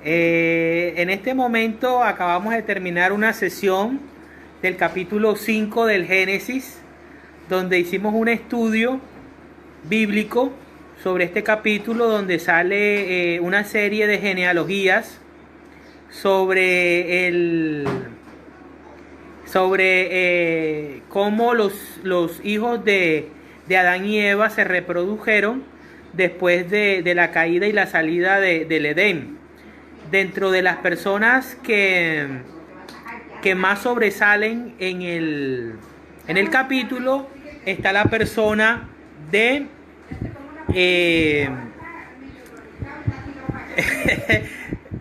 En este momento acabamos de terminar una sesión del capítulo 5 del Génesis, donde hicimos un estudio bíblico sobre este capítulo, donde sale una serie de genealogías sobre cómo los hijos de Adán y Eva se reprodujeron después de la caída y la salida del Edén. Dentro de las personas que más sobresalen en el capítulo está la persona de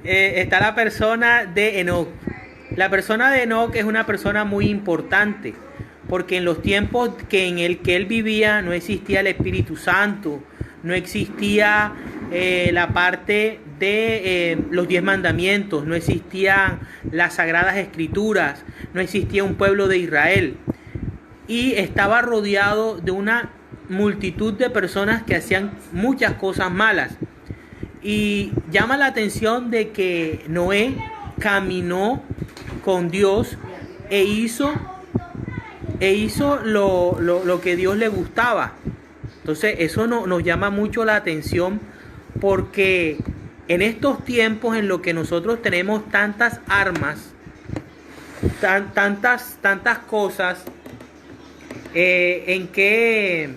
está la persona de Enoc. La persona de Enoc es una persona muy importante, porque en los tiempos en el que él vivía no existía el Espíritu Santo, no existía la parte de los 10 mandamientos, no existían las sagradas escrituras, no existía un pueblo de Israel, y estaba rodeado de una multitud de personas que hacían muchas cosas malas. Y llama la atención de que Noé caminó con Dios e hizo lo que Dios le gustaba. Entonces eso nos llama mucho la atención, porque en estos tiempos en los que nosotros tenemos tantas armas, tantas cosas en que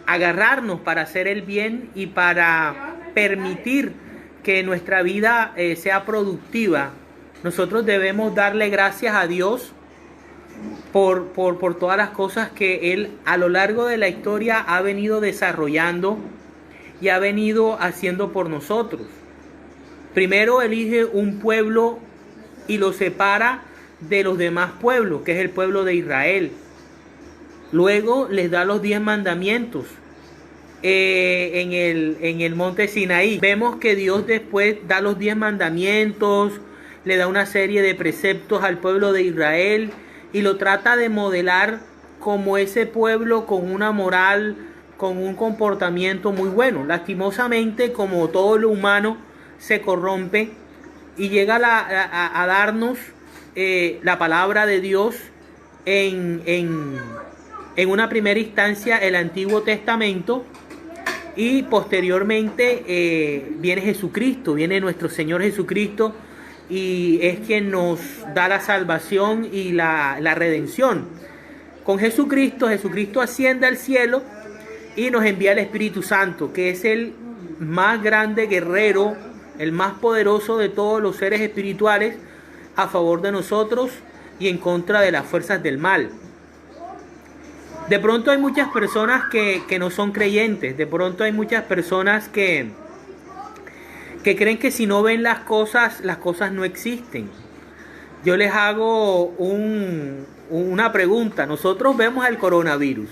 agarrarnos para hacer el bien y para permitir que nuestra vida sea productiva, nosotros debemos darle gracias a Dios por todas las cosas que Él a lo largo de la historia ha venido desarrollando y ha venido haciendo por nosotros. Primero elige un pueblo y lo separa de los demás pueblos, que es el pueblo de Israel. Luego les da los 10 mandamientos en el monte Sinaí. Vemos que Dios después da los 10 mandamientos, le da una serie de preceptos al pueblo de Israel y lo trata de modelar como ese pueblo con una moral, con un comportamiento muy bueno. Lastimosamente, como todo lo humano, se corrompe y llega a darnos la palabra de Dios en una primera instancia el Antiguo Testamento, y posteriormente viene Jesucristo, viene nuestro Señor Jesucristo, y es quien nos da la salvación y la redención. Con Jesucristo asciende al cielo y nos envía el Espíritu Santo, que es el más grande guerrero, el más poderoso de todos los seres espirituales, a favor de nosotros y en contra de las fuerzas del mal. De pronto hay muchas personas que no son creyentes, de pronto hay muchas personas que creen que si no ven las cosas no existen. Yo les hago una pregunta. Nosotros vemos el coronavirus.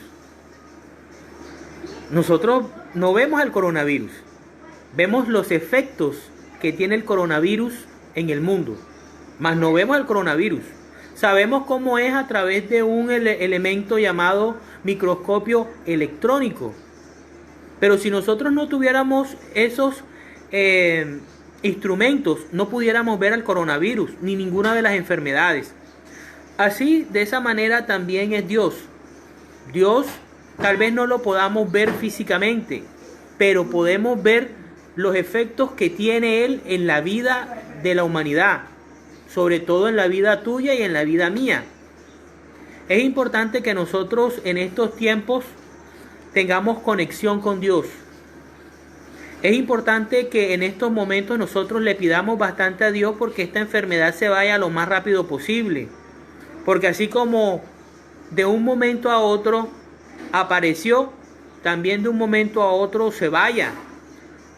Nosotros no vemos el coronavirus. Vemos los efectos que tiene el coronavirus en el mundo, mas no vemos el coronavirus. Sabemos cómo es a través de un elemento llamado microscopio electrónico. Pero si nosotros no tuviéramos esos instrumentos, no pudiéramos ver el coronavirus ni ninguna de las enfermedades. Así, de esa manera también es Dios. Dios tal vez no lo podamos ver físicamente, pero podemos ver los efectos que tiene Él en la vida de la humanidad, sobre todo en la vida tuya y en la vida mía. Es importante que nosotros en estos tiempos tengamos conexión con Dios. Es importante que en estos momentos nosotros le pidamos bastante a Dios porque esta enfermedad se vaya lo más rápido posible. Porque así como de un momento a otro apareció, también de un momento a otro se vaya,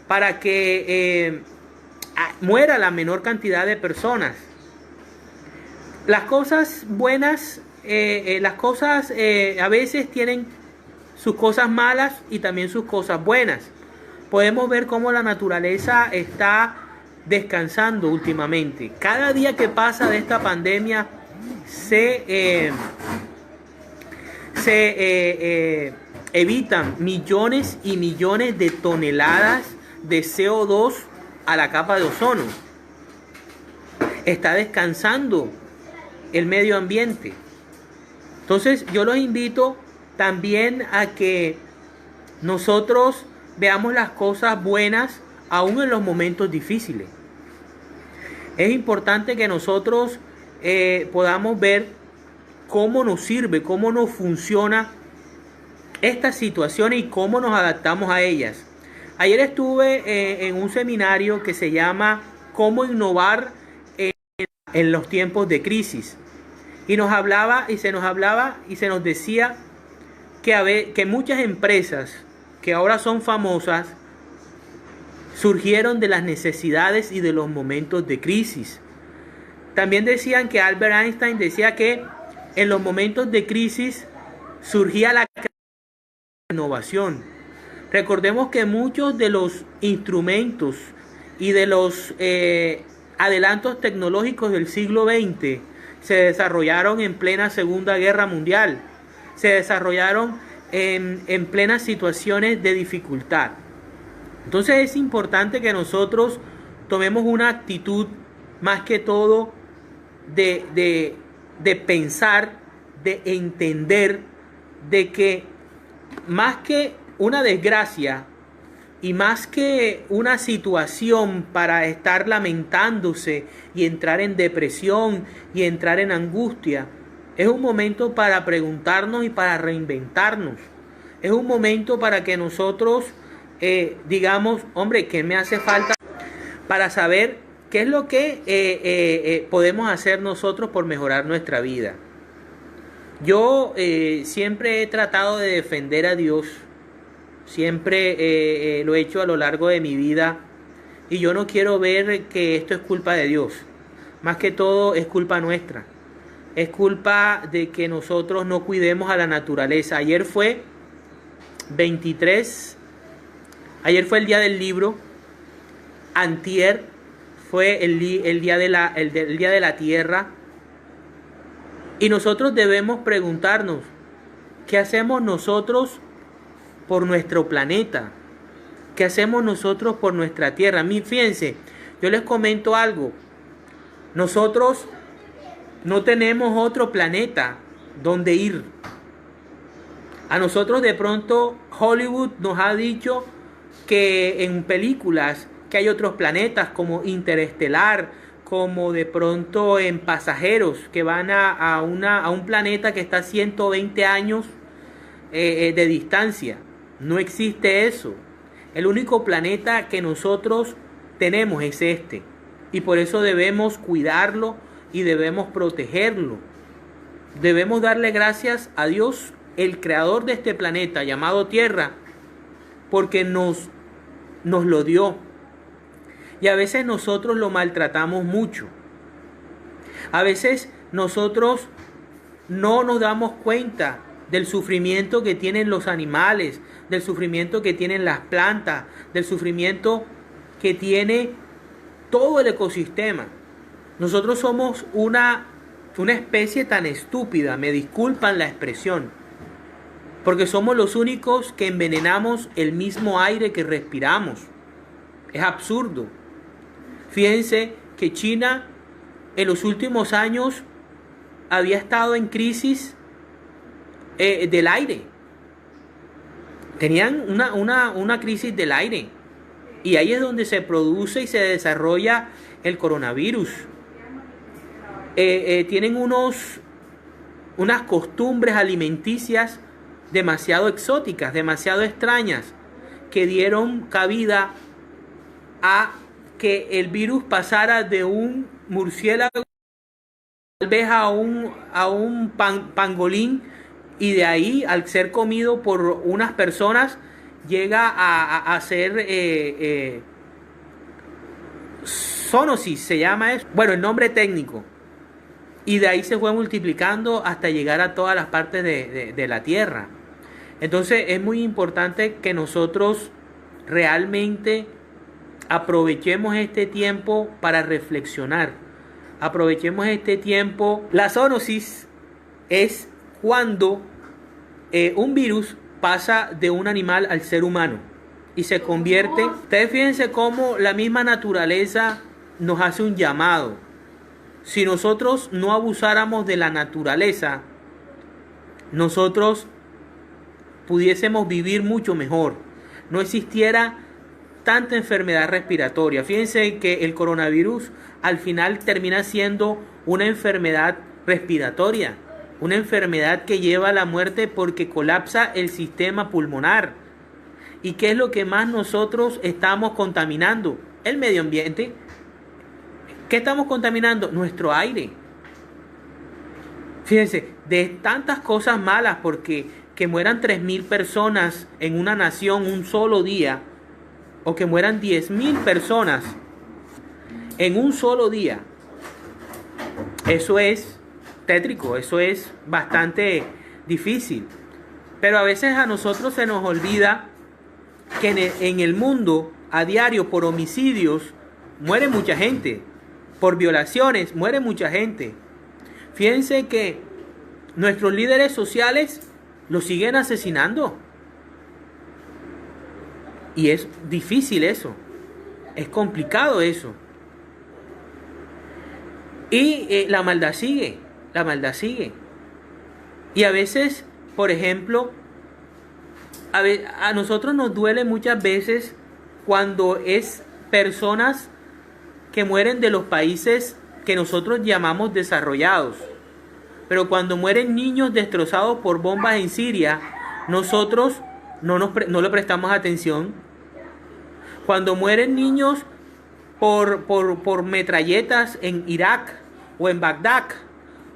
para que muera la menor cantidad de personas. Las cosas buenas, a veces tienen sus cosas malas y también sus cosas buenas. Podemos ver cómo la naturaleza está descansando últimamente. Cada día que pasa de esta pandemia se evitan millones y millones de toneladas de CO2 a la capa de ozono. está descansando el medio ambiente. Entonces yo los invito también a que nosotros veamos las cosas buenas aún en los momentos difíciles. Es importante que nosotros podamos ver cómo nos sirve, cómo nos funciona estas situaciones y cómo nos adaptamos a ellas. Ayer estuve en un seminario que se llama Cómo innovar en los tiempos de crisis. Y se nos decía que muchas empresas que ahora son famosas surgieron de las necesidades y de los momentos de crisis. También decían que Albert Einstein decía que en los momentos de crisis surgía la innovación. Recordemos que muchos de los instrumentos y de los adelantos tecnológicos del siglo XX se desarrollaron en plena Segunda Guerra Mundial, se desarrollaron en plenas situaciones de dificultad. Entonces es importante que nosotros tomemos una actitud más que todo de pensar, de entender, de que más que una desgracia y más que una situación para estar lamentándose y entrar en depresión y entrar en angustia, es un momento para preguntarnos y para reinventarnos. Es un momento para que nosotros digamos, hombre, ¿qué me hace falta para saber qué es lo que podemos hacer nosotros por mejorar nuestra vida? Yo siempre he tratado de defender a Dios, siempre lo he hecho a lo largo de mi vida, y yo no quiero ver que esto es culpa de Dios. Más que todo es culpa nuestra. Es culpa de que nosotros no cuidemos a la naturaleza. Ayer fue el día del libro. Antier fue el día de la tierra. Y nosotros debemos preguntarnos, ¿qué hacemos nosotros por nuestro planeta? ¿Qué hacemos nosotros por nuestra tierra? Fíjense, yo les comento algo. Nosotros no tenemos otro planeta donde ir. A nosotros de pronto Hollywood nos ha dicho que en películas que hay otros planetas como Interestelar, como de pronto en Pasajeros, que van a un planeta que está a 120 años de distancia. No existe eso. El único planeta que nosotros tenemos es este. Y por eso debemos cuidarlo y debemos protegerlo. Debemos darle gracias a Dios, el creador de este planeta llamado Tierra, porque nos lo dio. Y a veces nosotros lo maltratamos mucho. A veces nosotros no nos damos cuenta del sufrimiento que tienen los animales, del sufrimiento que tienen las plantas, del sufrimiento que tiene todo el ecosistema. Nosotros somos una especie tan estúpida, me disculpan la expresión, porque somos los únicos que envenenamos el mismo aire que respiramos. Es absurdo. Fíjense que China en los últimos años había estado en crisis del aire. Tenían una crisis del aire. Y ahí es donde se produce y se desarrolla el coronavirus. Tienen unas costumbres alimenticias demasiado exóticas, demasiado extrañas, que dieron cabida a que el virus pasara de un murciélago tal vez a un pangolín, y de ahí, al ser comido por unas personas, llega a ser zoonosis, se llama eso. Bueno, el nombre técnico. Y de ahí se fue multiplicando hasta llegar a todas las partes de la tierra. Entonces es muy importante que nosotros realmente aprovechemos este tiempo para reflexionar. Aprovechemos este tiempo. La zoonosis es cuando un virus pasa de un animal al ser humano y se convierte. Ustedes fíjense cómo la misma naturaleza nos hace un llamado. Si nosotros no abusáramos de la naturaleza, nosotros pudiésemos vivir mucho mejor. No existiera tanta enfermedad respiratoria. Fíjense que el coronavirus al final termina siendo una enfermedad respiratoria, una enfermedad que lleva a la muerte porque colapsa el sistema pulmonar. ¿Y qué es lo que más nosotros estamos contaminando? El medio ambiente. ¿Qué estamos contaminando? Nuestro aire. Fíjense, de tantas cosas malas, porque que mueran 3.000 personas en una nación un solo día, o que mueran 10.000 personas en un solo día, eso es tétrico, eso es bastante difícil. Pero a veces a nosotros se nos olvida que en el mundo a diario por homicidios muere mucha gente, por violaciones muere mucha gente. Fíjense que nuestros líderes sociales los siguen asesinando. Y es difícil eso, es complicado eso. Y la maldad sigue, la maldad sigue. Y a veces, por ejemplo, a nosotros nos duele muchas veces cuando es personas que mueren de los países que nosotros llamamos desarrollados. Pero cuando mueren niños destrozados por bombas en Siria, nosotros no le prestamos atención. Cuando mueren niños por metralletas en Irak o en Bagdad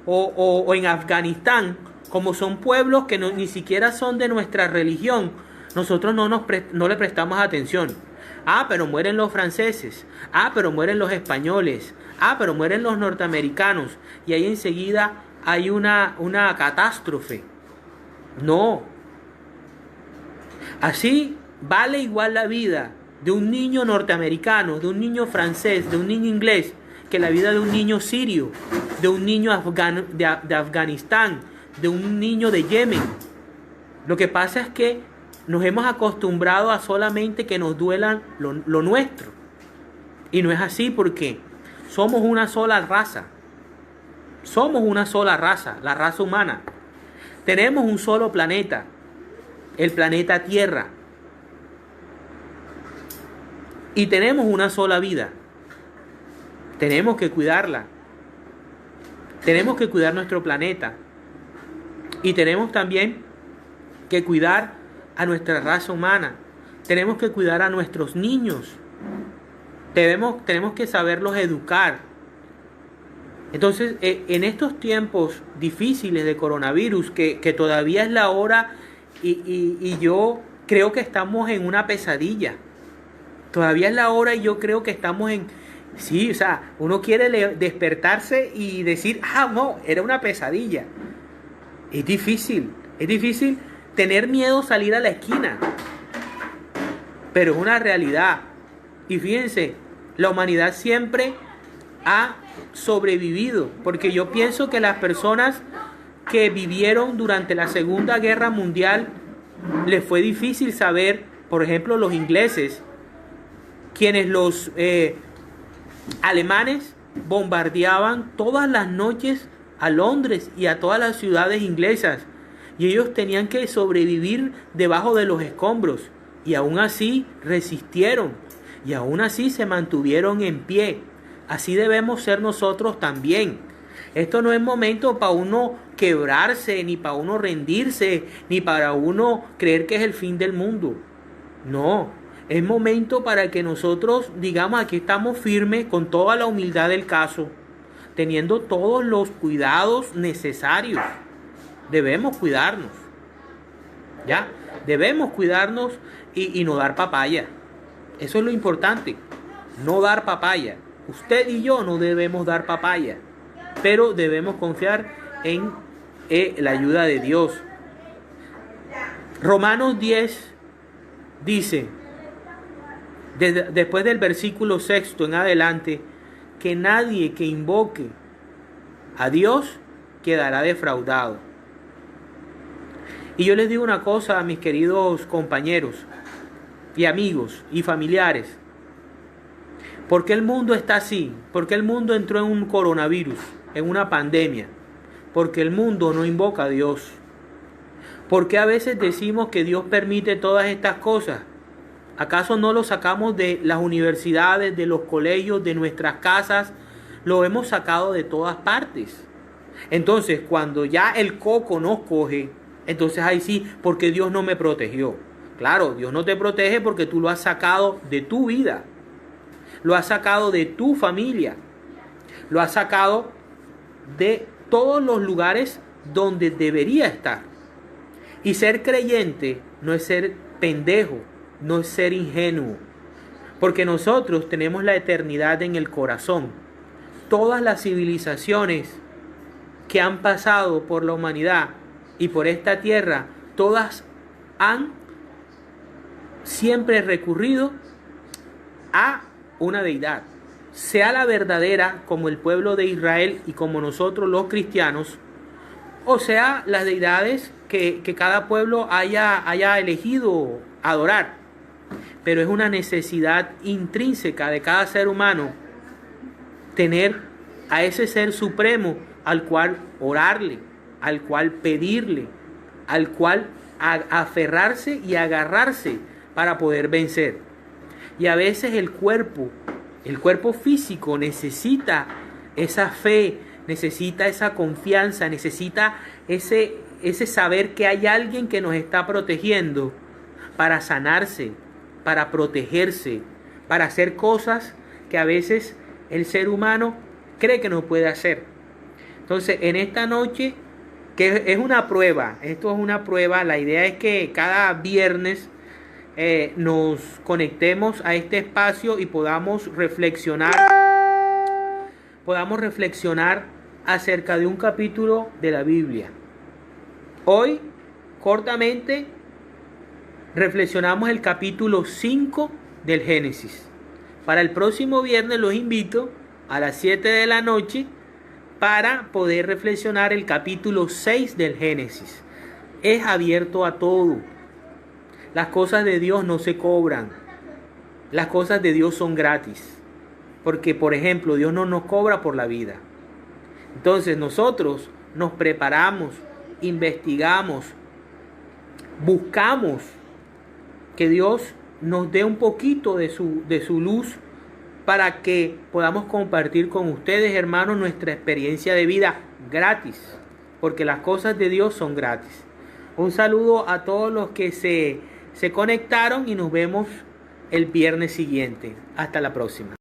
o en Afganistán, como son pueblos que ni siquiera son de nuestra religión, nosotros no le prestamos atención. Ah, pero mueren los franceses. Ah, pero mueren los españoles. Ah, pero mueren los norteamericanos. Y ahí enseguida hay una catástrofe. No. Así vale igual la vida de un niño norteamericano, de un niño francés, de un niño inglés, que la vida de un niño sirio, de un niño de Afganistán, de un niño de Yemen. Lo que pasa es que nos hemos acostumbrado a solamente que nos duelan lo nuestro. Y no es así, porque somos una sola raza. Somos una sola raza, la raza humana. Tenemos un solo planeta, el planeta Tierra. Y tenemos una sola vida. Tenemos que cuidarla. Tenemos que cuidar nuestro planeta. Y tenemos también que cuidar a nuestra raza humana. Tenemos que cuidar a nuestros niños. Tenemos que saberlos educar. Entonces, en estos tiempos difíciles de coronavirus, que todavía es la hora, y yo creo que estamos en una pesadilla. Todavía es la hora y yo creo que estamos en... Sí, o sea, uno quiere despertarse y decir, no, era una pesadilla. Es difícil tener miedo salir a la esquina. Pero es una realidad. Y fíjense, la humanidad siempre ha sobrevivido, porque yo pienso que las personas que vivieron durante la Segunda Guerra Mundial les fue difícil saber, por ejemplo, los ingleses, quienes los alemanes bombardeaban todas las noches a Londres y a todas las ciudades inglesas, y ellos tenían que sobrevivir debajo de los escombros, y aún así resistieron, y aún así se mantuvieron en pie. Así debemos ser nosotros también. Esto no es momento para uno quebrarse, ni para uno rendirse, ni para uno creer que es el fin del mundo. No, es momento para que nosotros digamos, aquí estamos firmes con toda la humildad del caso, teniendo todos los cuidados necesarios. Debemos cuidarnos, ¿ya? Debemos cuidarnos y no dar papaya. Eso es lo importante, no dar papaya. Usted y yo no debemos dar papaya, pero debemos confiar en la ayuda de Dios. Romanos 10 dice, después del versículo 6 en adelante, que nadie que invoque a Dios quedará defraudado. Y yo les digo una cosa a mis queridos compañeros y amigos y familiares. ¿Por qué el mundo está así? ¿Por qué el mundo entró en un coronavirus, en una pandemia? Porque el mundo no invoca a Dios. ¿Por qué a veces decimos que Dios permite todas estas cosas? ¿Acaso no lo sacamos de las universidades, de los colegios, de nuestras casas? Lo hemos sacado de todas partes. Entonces, cuando ya el coco nos coge, entonces ahí sí, porque Dios no me protegió. Claro, Dios no te protege porque tú lo has sacado de tu vida. Lo has sacado de tu familia. Lo has sacado de todos los lugares donde debería estar. Y ser creyente no es ser pendejo, no es ser ingenuo. Porque nosotros tenemos la eternidad en el corazón. Todas las civilizaciones que han pasado por la humanidad y por esta tierra, todas han siempre recurrido a una deidad, sea la verdadera como el pueblo de Israel y como nosotros los cristianos, o sea las deidades que cada pueblo haya elegido adorar. Pero es una necesidad intrínseca de cada ser humano tener a ese ser supremo al cual orarle, al cual pedirle, al cual aferrarse y agarrarse para poder vencer. Y a veces el cuerpo físico necesita esa fe, necesita esa confianza, necesita ese saber que hay alguien que nos está protegiendo para sanarse, para protegerse, para hacer cosas que a veces el ser humano cree que no puede hacer. Entonces, en esta noche, que es una prueba, esto es una prueba, la idea es que cada viernes nos conectemos a este espacio y podamos reflexionar acerca de un capítulo de la Biblia. Hoy, cortamente, reflexionamos el capítulo 5 del Génesis. Para el próximo viernes los invito a las 7 de la noche para poder reflexionar el capítulo 6 del Génesis. Es abierto a todo. Las cosas de Dios no se cobran. Las cosas de Dios son gratis. Porque, por ejemplo, Dios no nos cobra por la vida. Entonces nosotros nos preparamos, investigamos, buscamos que Dios nos dé un poquito de su luz para que podamos compartir con ustedes, hermanos, nuestra experiencia de vida gratis, porque las cosas de Dios son gratis. Un saludo a todos los que se conectaron y nos vemos el viernes siguiente. Hasta la próxima.